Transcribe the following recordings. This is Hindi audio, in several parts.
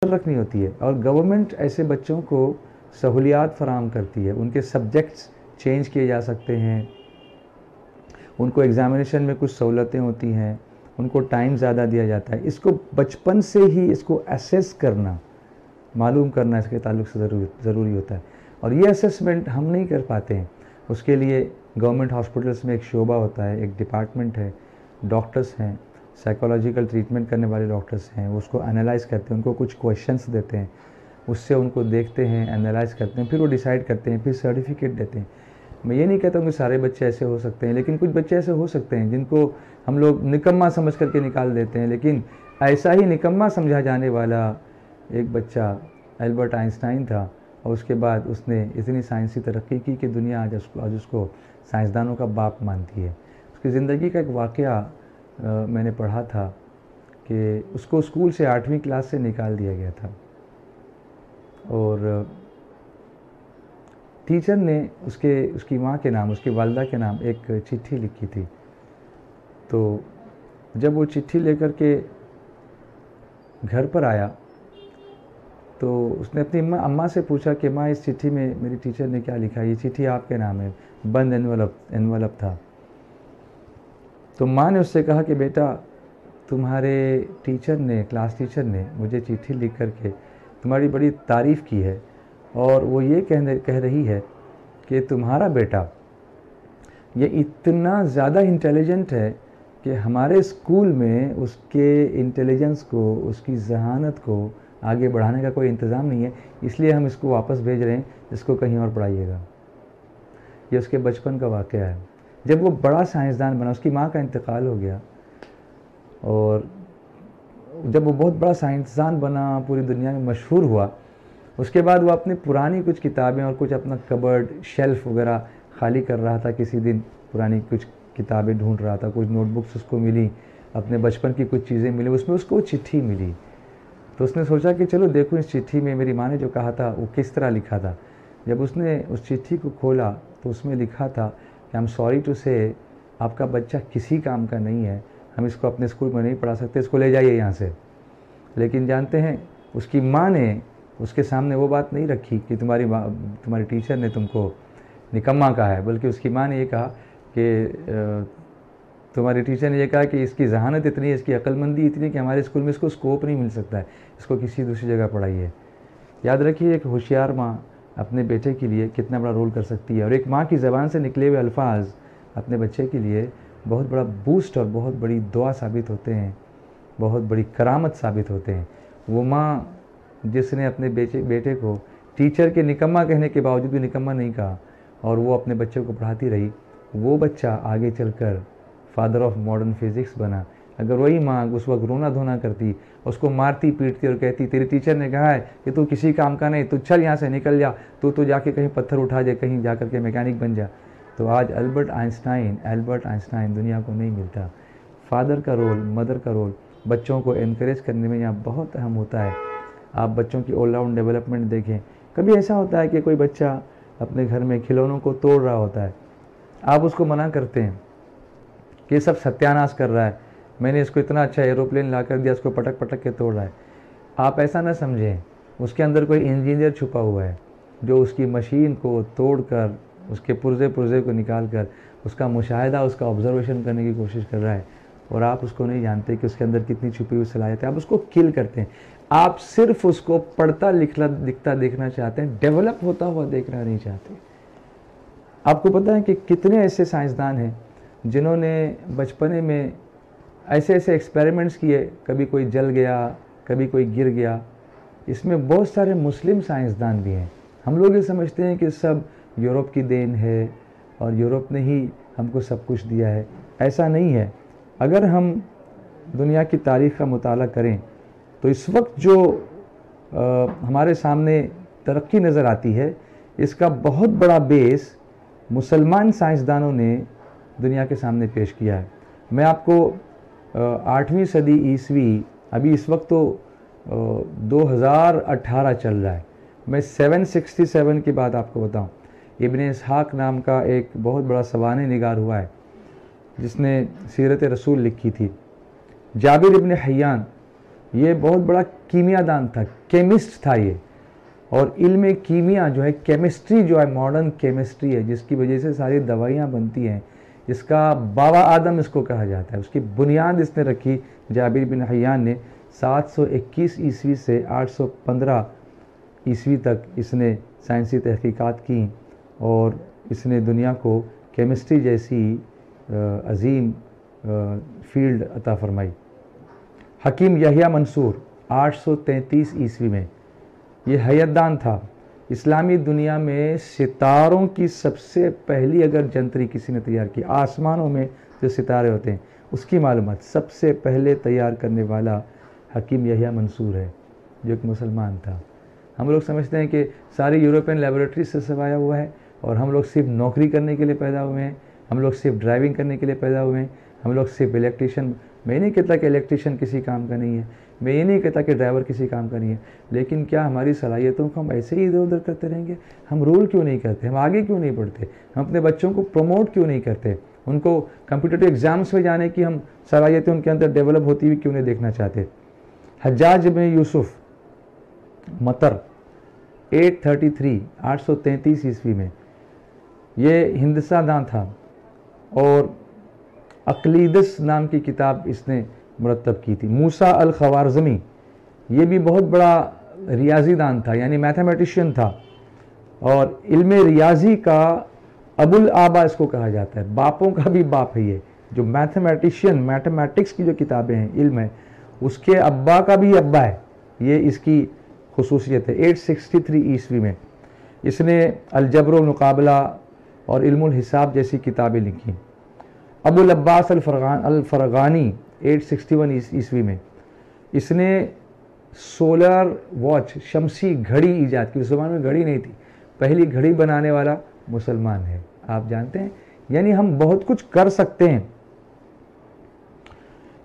रखनी होती है और गवर्नमेंट ऐसे बच्चों को सहूलियात फराहम करती है। उनके सब्जेक्ट्स चेंज किए जा सकते हैं, उनको एग्ज़ामिनेशन में कुछ सहूलतें होती हैं, उनको टाइम ज़्यादा दिया जाता है। इसको बचपन से ही इसको असेस करना, मालूम करना इसके ताल्लुक से ज़रूरी होता है और ये असेसमेंट हम नहीं कर पाते हैं। उसके लिए गवर्नमेंट हॉस्पिटल्स में एक शोबा होता है, एक डिपार्टमेंट है, डॉक्टर्स हैं, साइकोलॉजिकल ट्रीटमेंट करने वाले डॉक्टर्स हैं, वो उसको एनालाइज़ करते हैं, उनको कुछ क्वेश्चंस देते हैं, उससे उनको देखते हैं, एनालाइज़ करते हैं, फिर वो डिसाइड करते हैं, फिर सर्टिफिकेट देते हैं। मैं ये नहीं कहता हूँ कि सारे बच्चे ऐसे हो सकते हैं, लेकिन कुछ बच्चे ऐसे हो सकते हैं जिनको हम लोग निकम्मा समझ करके निकाल देते हैं। लेकिन ऐसा ही निकम्मा समझा जाने वाला एक बच्चा एल्बर्ट आइंस्टाइन था और उसके बाद उसने इतनी साइंसी तरक्की की कि दुनिया आज उसको साइंसदानों का बाप मानती है। उसकी ज़िंदगी का एक वाक़या मैंने पढ़ा था कि उसको स्कूल से 8वीं क्लास से निकाल दिया गया था और टीचर ने उसकी माँ के नाम, उसकी वालिदा के नाम एक चिट्ठी लिखी थी। तो जब वो चिट्ठी लेकर के घर पर आया तो उसने अपनी अम्मा से पूछा कि माँ, इस चिट्ठी में मेरी टीचर ने क्या लिखा है, ये चिट्ठी आपके नाम है। बंद एनवलप था। तो माँ ने उससे कहा कि बेटा, तुम्हारे टीचर ने, क्लास टीचर ने मुझे चिट्ठी लिख करके तुम्हारी बड़ी तारीफ़ की है और वो ये कह रही है कि तुम्हारा बेटा ये इतना ज़्यादा इंटेलिजेंट है कि हमारे स्कूल में उसके इंटेलिजेंस को, उसकी ज़हानत को आगे बढ़ाने का कोई इंतज़ाम नहीं है, इसलिए हम इसको वापस भेज रहे हैं, इसको कहीं और पढ़ाइएगा। ये उसके बचपन का वाक़या है। जब वो बड़ा साइंसदान बना, उसकी माँ का इंतकाल हो गया और जब वो बहुत बड़ा साइंसदान बना, पूरी दुनिया में मशहूर हुआ, उसके बाद वो अपनी पुरानी कुछ किताबें और कुछ अपना कबर्ड, शेल्फ वगैरह खाली कर रहा था। किसी दिन पुरानी कुछ किताबें ढूंढ रहा था, कुछ नोटबुक्स उसको मिली, अपने बचपन की कुछ चीज़ें मिली, उसमें उसको चिट्ठी मिली। तो उसने सोचा कि चलो देखो इस चिट्ठी में मेरी माँ ने जो कहा था वो किस तरह लिखा था। जब उसने उस चिट्ठी को खोला तो उसमें लिखा था कि आई एम सॉरी टू से, आपका बच्चा किसी काम का नहीं है, हम इसको अपने स्कूल में नहीं पढ़ा सकते, इसको ले जाइए यहाँ से। लेकिन जानते हैं, उसकी माँ ने उसके सामने वो बात नहीं रखी कि तुम्हारी टीचर ने तुमको निकम्मा कहा है, बल्कि उसकी माँ ने ये कहा कि तुम्हारी टीचर ने ये कहा कि इसकी जहानत इतनी है, इसकी अक्लमंदी इतनी कि हमारे स्कूल में इसको स्कोप नहीं मिल सकता है, इसको किसी दूसरी जगह पढ़ाइए। याद रखिए, एक होशियार माँ अपने बेटे के लिए कितना बड़ा रोल कर सकती है और एक माँ की ज़बान से निकले हुए अल्फाज अपने बच्चे के लिए बहुत बड़ा बूस्ट और बहुत बड़ी दुआ साबित होते हैं, बहुत बड़ी करामत साबित होते हैं। वो माँ जिसने अपने बेटे को टीचर के निकम्मा कहने के बावजूद भी निकम्मा नहीं कहा और वो अपने बच्चे को पढ़ाती रही, वो बच्चा आगे चलकर फादर ऑफ मॉडर्न फिज़िक्स बना। अगर वही माँ उस वक्त रोना धोना करती, उसको मारती पीटती और कहती तेरी टीचर ने कहा है कि तू किसी काम का नहीं, तू चल यहाँ से निकल जा, तू जाके कहीं पत्थर उठा जाए, कहीं जा कर के मैकेनिक बन जा, तो आज एल्बर्ट आइंस्टाइन दुनिया को नहीं मिलता। फादर का रोल, मदर का रोल बच्चों को एनकरेज करने में यहाँ बहुत अहम होता है। आप बच्चों की ऑल राउंड डेवलपमेंट देखें। कभी ऐसा होता है कि कोई बच्चा अपने घर में खिलौनों को तोड़ रहा होता है, आप उसको मना करते हैं कि ये सब सत्यानाश कर रहा है, मैंने इसको इतना अच्छा एरोप्लेन ला कर दिया, इसको पटक पटक के तोड़ रहा है। आप ऐसा ना समझें, उसके अंदर कोई इंजीनियर छुपा हुआ है जो उसकी मशीन को तोड़कर, उसके पुर्जे को निकाल कर उसका मुशाहिदा, उसका ऑब्जर्वेशन करने की कोशिश कर रहा है और आप उसको नहीं जानते कि उसके अंदर कितनी छुपी हुई सलाहियत है। आप उसको किल करते हैं। आप सिर्फ उसको पढ़ता लिखता देखना चाहते हैं, डेवलप होता हुआ देखना नहीं चाहते। आपको पता है कि कितने ऐसे साइंसदान हैं जिन्होंने बचपने में ऐसे ऐसे एक्सपेरिमेंट्स किए, कभी कोई जल गया, कभी कोई गिर गया। इसमें बहुत सारे मुस्लिम साइंसदान भी हैं। हम लोग ये समझते हैं कि सब यूरोप की देन है और यूरोप ने ही हमको सब कुछ दिया है। ऐसा नहीं है। अगर हम दुनिया की तारीख़ का मुताला करें तो इस वक्त जो हमारे सामने तरक्की नज़र आती है, इसका बहुत बड़ा बेस मुसलमान साइंसदानों ने दुनिया के सामने पेश किया है। मैं आपको 8वीं सदी ईस्वी, अभी इस वक्त तो 2018 चल रहा है, मैं 767 की बात आपको बताऊं। इब्न इसहाक नाम का एक बहुत बड़ा सवाने निगार हुआ है जिसने सीरत रसूल लिखी थी। जाबिर इब्न हय्यान ये बहुत बड़ा कीमियादान था, केमिस्ट था ये। और इल्म कीमिया जो है, केमिस्ट्री जो है, मॉडर्न केमिस्ट्री है, जिसकी वजह से सारी दवाइयाँ बनती हैं, इसका बाबा आदम इसको कहा जाता है। उसकी बुनियाद इसने रखी जाबिर बिन हयान ने 721 ईस्वी से 815 ईस्वी तक इसने साइंसी तहकीकात की और इसने दुनिया को केमिस्ट्री जैसी अजीम फील्ड अता फरमाई। हकीम यहिया मंसूर 833 ईस्वी में ये हयतदान था। इस्लामी दुनिया में सितारों की सबसे पहली अगर जंतरी किसी ने तैयार की, आसमानों में जो सितारे होते हैं उसकी मालूमात सबसे पहले तैयार करने वाला हकीम यहिया मंसूर है, जो एक मुसलमान था। हम लोग समझते हैं कि सारी यूरोपियन लेबोरेटरी से सब आया हुआ है और हम लोग सिर्फ नौकरी करने के लिए पैदा हुए हैं, हम लोग सिर्फ ड्राइविंग करने के लिए पैदा हुए हैं, हम लोग सिर्फ इलेक्ट्रिशियन। मैं नहीं कहता कि इलेक्ट्रिशियन किसी काम का नहीं है, मैं ये नहीं कहता कि ड्राइवर किसी काम का नहीं है, लेकिन क्या हमारी सलाहियतों को हम ऐसे ही इधर उधर करते रहेंगे? हम रूल क्यों नहीं करते? हम आगे क्यों नहीं बढ़ते? हम अपने बच्चों को प्रमोट क्यों नहीं करते? उनको कम्पिटिटिव एग्ज़ाम्स में जाने की हम सलाहियतें उनके अंदर डेवलप होती हुई क्यों नहीं देखना चाहते? हज्जाज इब्न यूसुफ मतर 833 ईस्वी में ये हिंदसादां था और अक़लीदस नाम की किताब इसने मुरत्तब की थी। मूसा अल ख़वारज़मी ये भी बहुत बड़ा रियाजीदान था, यानी मैथमेटिशियन था और इल्म रियाजी का अबुल आबा इसको कहा जाता है, बापों का भी बाप है ये। जो मैथमेटिशियन, मैथमेटिक्स की जो किताबें हैं, इल्म है, उसके अब्बा का भी अब्बा है, ये इसकी खुसूसियत है। 863 ईस्वी में इसने अलजब्र मुकाबला और इल्मुल हिसाब जैसी किताबें लिखी। अबुल अब्बास अल फरगानी 861 ईस्वी में इसने सोलर वॉच, शमसी घड़ी ईजाद की। उस ज़माने में घड़ी नहीं थी, पहली घड़ी बनाने वाला मुसलमान है, आप जानते हैं। यानी हम बहुत कुछ कर सकते हैं।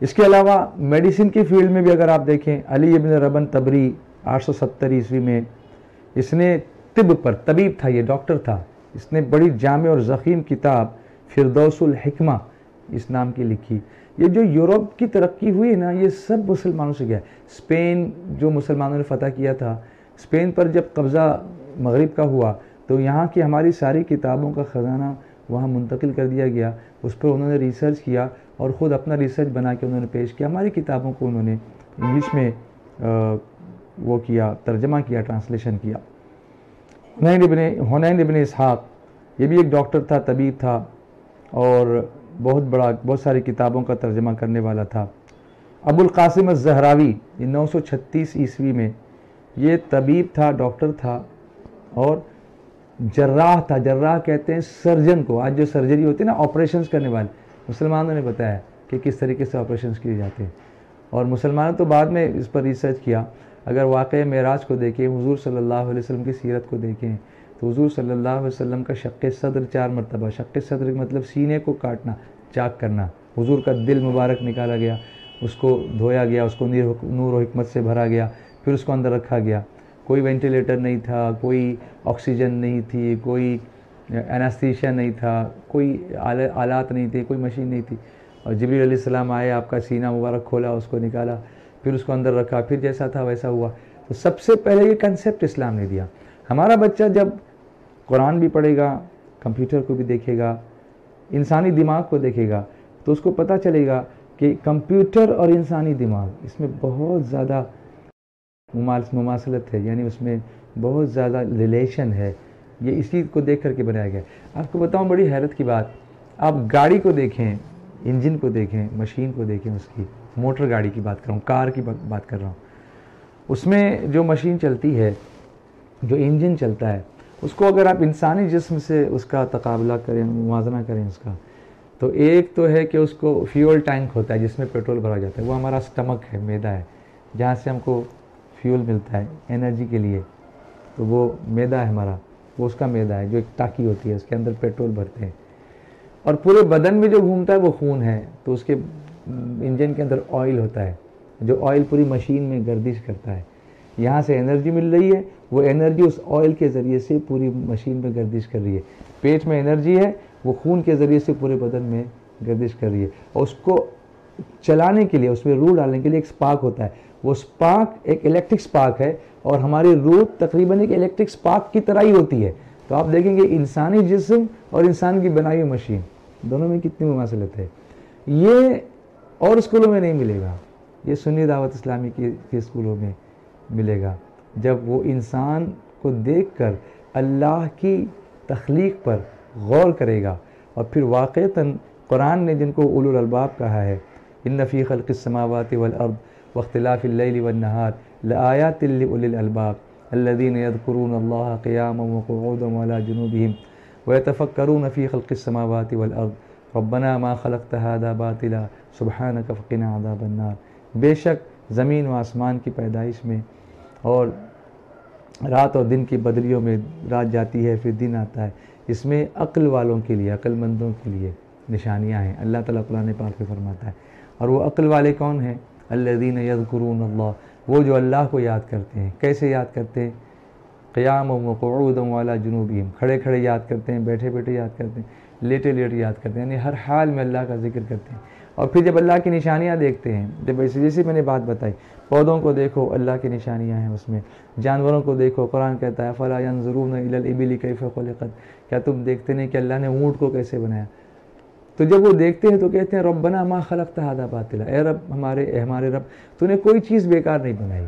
इसके अलावा मेडिसिन की फील्ड में भी अगर आप देखें, अली इब्न रबन तबरी 870 ईस्वी में इसने तिब पर, तबीब था ये, डॉक्टर था, इसने बड़ी जामे और ज़ख़ीम किताब फिरदौसुल हिकमा इस नाम की लिखी। ये जो यूरोप की तरक्की हुई ना, ये सब मुसलमानों से गया। स्पेन जो मुसलमानों ने फ़तह किया था, स्पेन पर जब कब्ज़ा मगरिब का हुआ तो यहाँ की हमारी सारी किताबों का ख़जाना वहाँ मुंतकिल कर दिया गया। उस पर उन्होंने रिसर्च किया और ख़ुद अपना रिसर्च बना के उन्होंने पेश किया। हमारी किताबों को उन्होंने इंग्लिश में वो किया, तर्जमा किया, ट्रांसलेशन किया। हुनैन इब्न इसहाक़ ये भी एक डॉक्टर था, तबीब था और बहुत सारी किताबों का तर्जमा करने वाला था। अबुल कासिम अज़-ज़हरावी 936 ईस्वी में ये तबीब था, डॉक्टर था और जर्राह था। जर्राह कहते हैं सर्जन को। आज जो सर्जरी होती है ना, ऑपरेशंस करने वाले, मुसलमानों ने बताया कि किस तरीके से ऑपरेशंस किए जाते हैं। और मुसलमानों तो बाद में इस पर रिसर्च किया। अगर वाक़या मेराज को देखें, हुज़ूर सल्लल्लाहु अलैहि वसल्लम की सीरत को देखें तो हुज़ूर सल्लल्लाहु अलैहि वसल्लम का शक्क़ सद्र 4 मरतबा, शक्क़ सद्र मतलब सीने को काटना, चाक करना। हुज़ूर का दिल मुबारक निकाला गया, उसको धोया गया, उसको नूर और हिकमत से भरा गया, फिर उसको अंदर रखा गया। कोई वेंटिलेटर नहीं था, कोई ऑक्सीजन नहीं थी, कोई एनास्थीसिया नहीं था, कोई आलात नहीं थे, कोई मशीन नहीं थी। और जिब्रील अलैहिस्सलाम आए, आपका सीना मुबारक खोला, उसको निकाला, फिर उसको अंदर रखा, फिर जैसा था वैसा हुआ। तो सबसे पहले ये कंसेप्ट इस्लाम ने दिया। हमारा बच्चा जब कुरान भी पढ़ेगा, कंप्यूटर को भी देखेगा, इंसानी दिमाग को देखेगा, तो उसको पता चलेगा कि कंप्यूटर और इंसानी दिमाग, इसमें बहुत ज़्यादा मुमासलत है, यानी उसमें बहुत ज़्यादा रिलेशन है। ये इसी को देख करके बनाया गया। आपको बताऊं बड़ी हैरत की बात, आप गाड़ी को देखें, इंजन को देखें, मशीन को देखें, उसकी मोटर गाड़ी की बात कर रहा हूँ, कार की बात कर रहा हूँ, उसमें जो मशीन चलती है, जो इंजन चलता है, उसको अगर आप इंसानी जिस्म से उसका तकाबला करें, मुवाजना करें उसका, तो एक तो है कि उसको फ्यूल टैंक होता है जिसमें पेट्रोल भरा जाता है, वो हमारा स्टमक है, मैदा है, जहाँ से हमको फ्यूल मिलता है एनर्जी के लिए। तो वो मैदा है हमारा, वो उसका मैदा है, जो एक टाकी होती है, उसके अंदर पेट्रोल भरते हैं। और पूरे बदन में जो घूमता है वो खून है, तो उसके इंजन के अंदर ऑयल होता है, जो ऑयल पूरी मशीन में गर्दिश करता है। यहाँ से एनर्जी मिल रही है, वो एनर्जी उस ऑयल के ज़रिए से पूरी मशीन में गर्दिश कर रही है। पेट में एनर्जी है, वो खून के ज़रिए से पूरे बदन में गर्दिश कर रही है। और उसको चलाने के लिए, उसमें रूह डालने के लिए एक स्पार्क होता है। वो स्पार्क एक इलेक्ट्रिक स्पार्क है और हमारी रूह तकरीबन एक इलेक्ट्रिक स्पार्क की तरह ही होती है। तो आप देखेंगे इंसानी जिस्म और इंसान की बनाई हुई मशीन, दोनों में कितनी मुमासलत है। ये और स्कूलों में नहीं मिलेगा, ये सुन्नी दावत इस्लामी के स्कूलों में मिलेगा। जब वो इंसान को देखकर अल्लाह की तख्लीक पर गौर करेगा और फिर वाक़तन कुरान ने जिनको उलुल अलबाब कहा है, इन्न फ़ी ख़ल्क़िस समावाति वल अर्द वख्तिलाफ़िल लैलि वन नहार लआयातिल लिउलिल अलबाब अल्लज़ीना यज़कुरूना अल्लाह क़ियामन व क़ुऊदन व अला जुनूबिहिम व यतफ़क्करूना फ़ी ख़ल्क़िस समावाति वल अर्द रब्बना मा ख़लक़्त हाज़ा बातिला सुब्हानक फ़क़िना अज़ाबन नार। बेशक ज़मीन व आसमान की पैदाइश में और रात और दिन की बदलियों में रात जाती है फिर दिन आता है, इसमें अक्ल वालों के लिए, अक्लमंदों के लिए निशानियां हैं। अल्लाह ताला कुरान पाक में फरमाता है। और वो अक्ल वाले कौन हैं? अल्लज़ीना यज़कुरून अल्लाह, वो जो अल्लाह को याद करते हैं। कैसे याद करते हैं? क़ियामन व क़ुऊदन व अला जुनूबिहिम, खड़े खड़े याद करते हैं, बैठे बैठे याद करते हैं, लेटे लेटे याद करते हैं, यानी हर हाल में अल्लाह का जिक्र करते हैं। और फिर जब अल्लाह की निशानियाँ देखते हैं, जब जैसे मैंने बात बताई, पौधों को देखो अल्लाह की निशानियाँ हैं उसमें, जानवरों को देखो, कुरान कहता है फ़ला यंज़ुरूना इलल इबिली कैफ़ ख़ुलिक़त, क्या तुम देखते नहीं कि अल्लाह ने ऊँट को कैसे बनाया। तो जब वो देखते हैं तो कहते हैं रब्बना मा ख़लक़्त हाज़ा बातिला, ए रब, हमारे रब, तूने कोई चीज़ बेकार नहीं बनाई,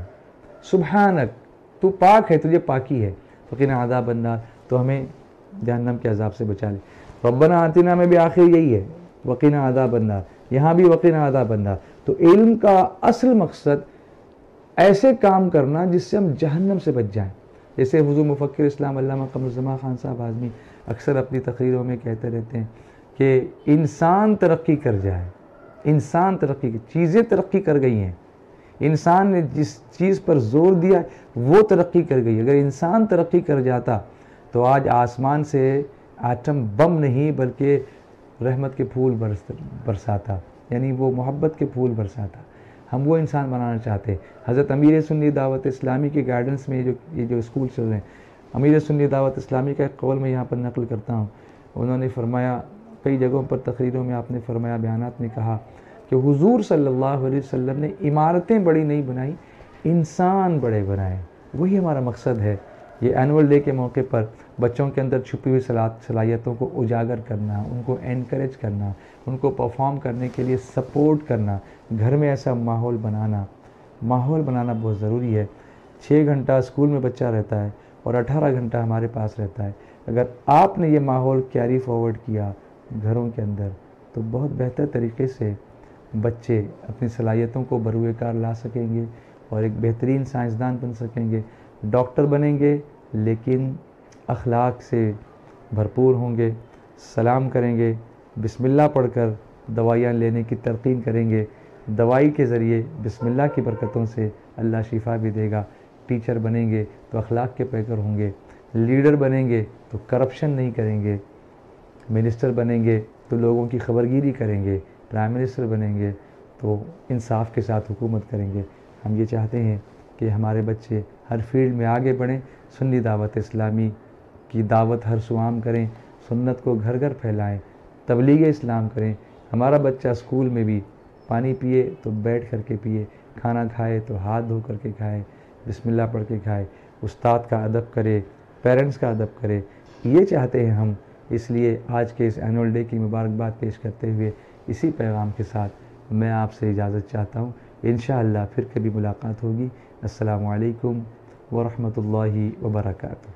सुब्हानक, तू पाक है, तुझे पाकी है, फ़क़िना अज़ाबन नार, तो हमें जहन्नम के अज़ाब से बचा ले। रब्बना आतिना में भी आखिर यही है, वक़िना अज़ाबन नार, यहाँ भी वक़िना अज़ाबन नार। तो इल्म का असल मकसद ऐसे काम करना जिससे हम जहन्नम से बच जाएं। जैसे हुज़ूर मुफ़क्किर इस्लाम अल्लामा क़मरुज़्ज़मान ख़ान साहब आज़मी अक्सर अपनी तक़रीरों में कहते रहते हैं कि इंसान तरक्की कर जाए, इंसान तरक्की, चीज़ें तरक्की कर गई हैं, इंसान ने जिस चीज़ पर ज़ोर दिया वो तरक्की कर गई। अगर इंसान तरक्की कर जाता तो आज आसमान से आटम बम नहीं बल्कि रहमत के फूल बरसाता, यानी वो मोहब्बत के फूल बरसाता। हम वो इंसान बनाना चाहते हैं। हज़रत अमीर सुन्नी दावत इस्लामी के गाइडेंस में ये जो स्कूल चल रहे हैं, अमीर सुन्नी दावत इस्लामी का एक कौल मैं यहाँ पर नकल करता हूँ। उन्होंने फरमाया, कई जगहों पर तकरीरों में आपने फरमाया, बयानात में कहा कि हुजूर सल्लल्लाहु अलैहि वसल्लम ने इमारतें बड़ी नहीं बनाई, इंसान बड़े बनाए। वही हमारा मकसद है। ये एनुअल डे के मौके पर बच्चों के अंदर छुपी हुई सलाहियतों को उजागर करना, उनको एनकरेज करना, उनको परफॉर्म करने के लिए सपोर्ट करना, घर में ऐसा माहौल बनाना बहुत ज़रूरी है। 6 घंटा स्कूल में बच्चा रहता है और 18 घंटा हमारे पास रहता है। अगर आपने ये माहौल कैरी फॉरवर्ड किया घरों के अंदर तो बहुत बेहतर तरीके से बच्चे अपनी सलाहियतों को बरूए कार ला सकेंगे और एक बेहतरीन साइंसदान बन सकेंगे, डॉक्टर बनेंगे, लेकिन अखलाक से भरपूर होंगे, सलाम करेंगे, बिस्मिल्लाह पढ़कर दवाइयाँ लेने की तरकीन करेंगे, दवाई के ज़रिए बिस्मिल्लाह की बरकतों से अल्लाह शिफा भी देगा। टीचर बनेंगे तो अखलाक के पैकर होंगे, लीडर बनेंगे तो करप्शन नहीं करेंगे, मिनिस्टर बनेंगे तो लोगों की खबरगिरी करेंगे, प्राइम मिनिस्टर बनेंगे तो इंसाफ के साथ हुकूमत करेंगे। हम ये चाहते हैं कि हमारे बच्चे हर फील्ड में आगे बढ़ें, सुन्नी दावत इस्लामी की दावत हर सुआम करें, सुन्नत को घर घर फैलाएं, तबलीग इस्लाम करें। हमारा बच्चा स्कूल में भी पानी पिए तो बैठ कर के पिए, खाना खाए तो हाथ धो कर के खाए, बिस्मिल्लाह पढ़ के खाए, उस्ताद का अदब करे, पेरेंट्स का अदब करे। ये चाहते हैं हम। इसलिए आज के इस एनुअल डे की मुबारकबाद पेश करते हुए इसी पैगाम के साथ मैं आपसे इजाज़त चाहता हूँ। इंशाअल्लाह फिर कभी मुलाकात होगी। अस्सलामु अलैकुम व रहमतुल्लाहि व बरकातुहू।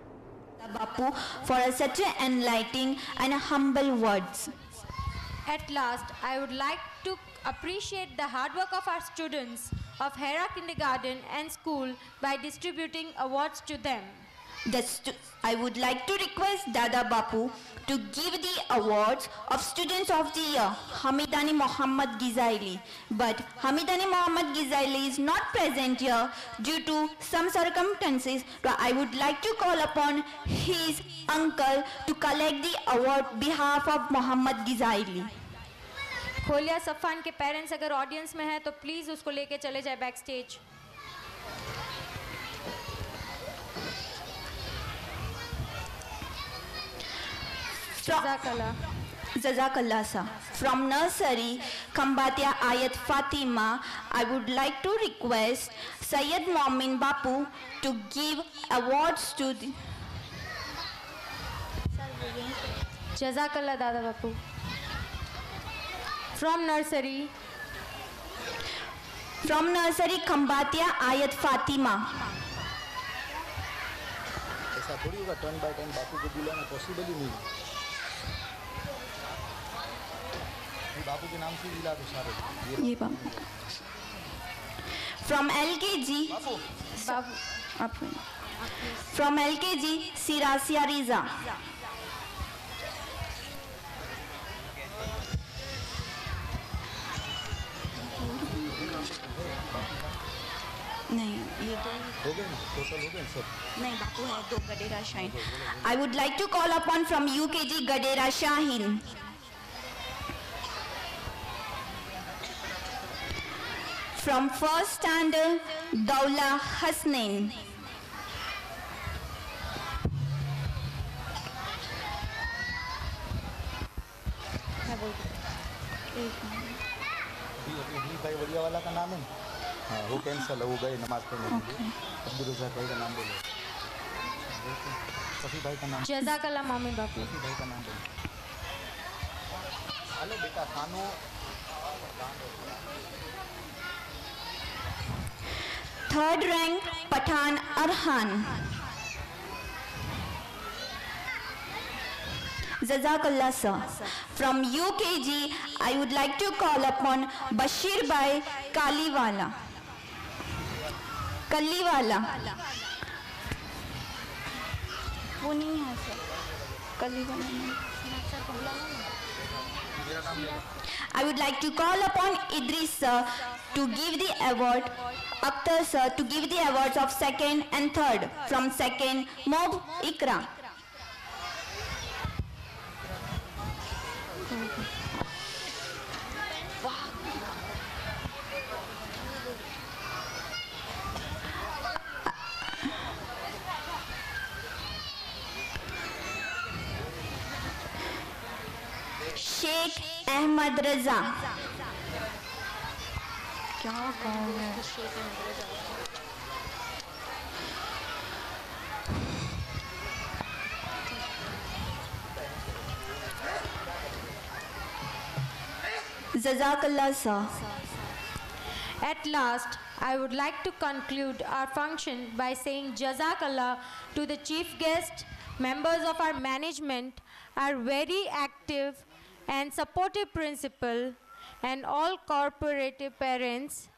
Bapu for such enlightening and humble words. At last, I would like to appreciate the hard work of our students of Hera Kindergarten and School by distributing awards to them. I would like to request Dada Bapu to give the awards of Students of the Year, Hamidani Mohammad Gizaili. But Hamidani Mohammad Gizaili is not present here due to some circumstances. So I would like to call upon his uncle to collect the award behalf of Mohammad Gizaili. खोलिया सफ़ान के पेरेंट्स अगर ऑडियंस में हैं तो प्लीज़ उसको लेके चले जाए back stage. Jazakallah sir. From nursery, Kambatia Ayat Fatima, I would like to request Sayyid Momin Bapu to give awards to the Jazakallah Dada Bapu. From nursery, Kambatia Ayat Fatima. ऐसा थोड़ी होगा 10 by 10 बापू को बुलाना पॉसिबल ही नहीं। बापू के नाम से दिला दो सारे। ये बाबू From LKG, Babu. From LKG, Sirasia Riza. नहीं ये दो हो गए ना, टोटल हो गए सब। नहीं बापू है दो Gadera Shaheen. I would like to call upon from UKG Gadera Shahin. From first standard Daula Hasnain. अभी भाई बढ़िया वाला का नाम है। हाँ वो कैंसिल है, वो गए नमाज पढ़ने के लिए। अब्दुल रज़ाक भाई का नाम बोलो। सफ़ी भाई का नाम। Jazakallah Momin Bapu. सफ़ी भाई का नाम बोलो। हेलो बेटा खानो। Third rank Pathan Arhan. Jazakallah sir. From UKG, I would like to call upon Bashir Bhai Kaliwala. वो नहीं है सर. कलीवाला नहीं. I would like to call upon Idris sir to give the award, Akhtar sir to give the awards of second and third. From second, Mob Ikra. Sheikh Ahmad रजा. क्या कौन है? Jazakallah sir. At last, I would like to conclude our function by saying Jazakallah to the chief guest, members of our management, our very active and supportive principal, and all cooperative parents,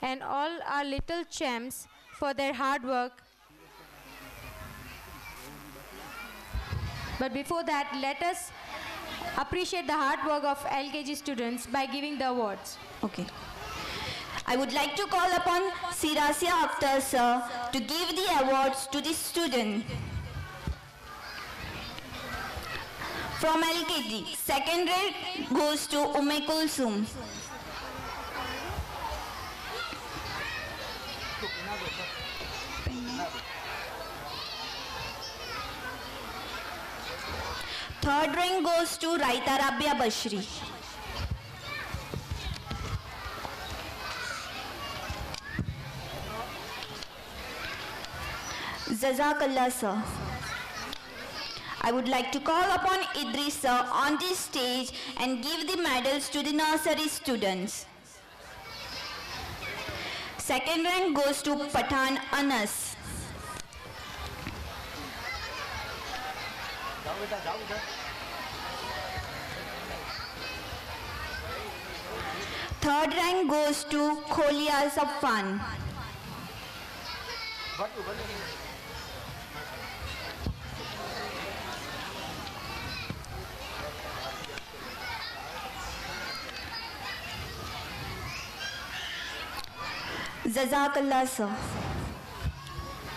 and all our little champs for their hard work. But before that, let us appreciate the hard work of LKG students by giving the awards. Okay. I would like to call upon Sirasia Akhtar sir to give the awards to the student. From LKG, second rank goes to Umme Kulsum. Third rank goes to Raita Rabia Bashri. Jazakallah sir. I would like to call upon Idris sir on this stage and give the medals to the nursery students. Second rank goes to Pathan Anas. Third rank goes to Kholia Safwan. Jazakallah sir.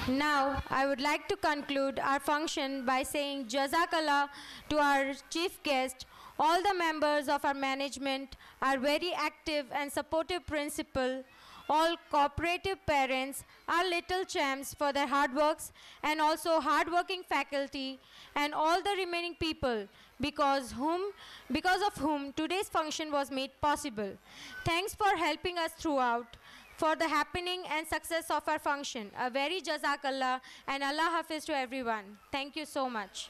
Now, I would like to conclude our function by saying Jazakallah to our chief guest, all the members of our management, our very active and supportive principal, all cooperative parents, our little champs for their hard works, and also hard-working faculty, and all the remaining people because of whom today's function was made possible. Thanks for helping us throughout for the happening and success of our function. A very Jazakallah and Allah Hafiz to everyone. Thank you so much.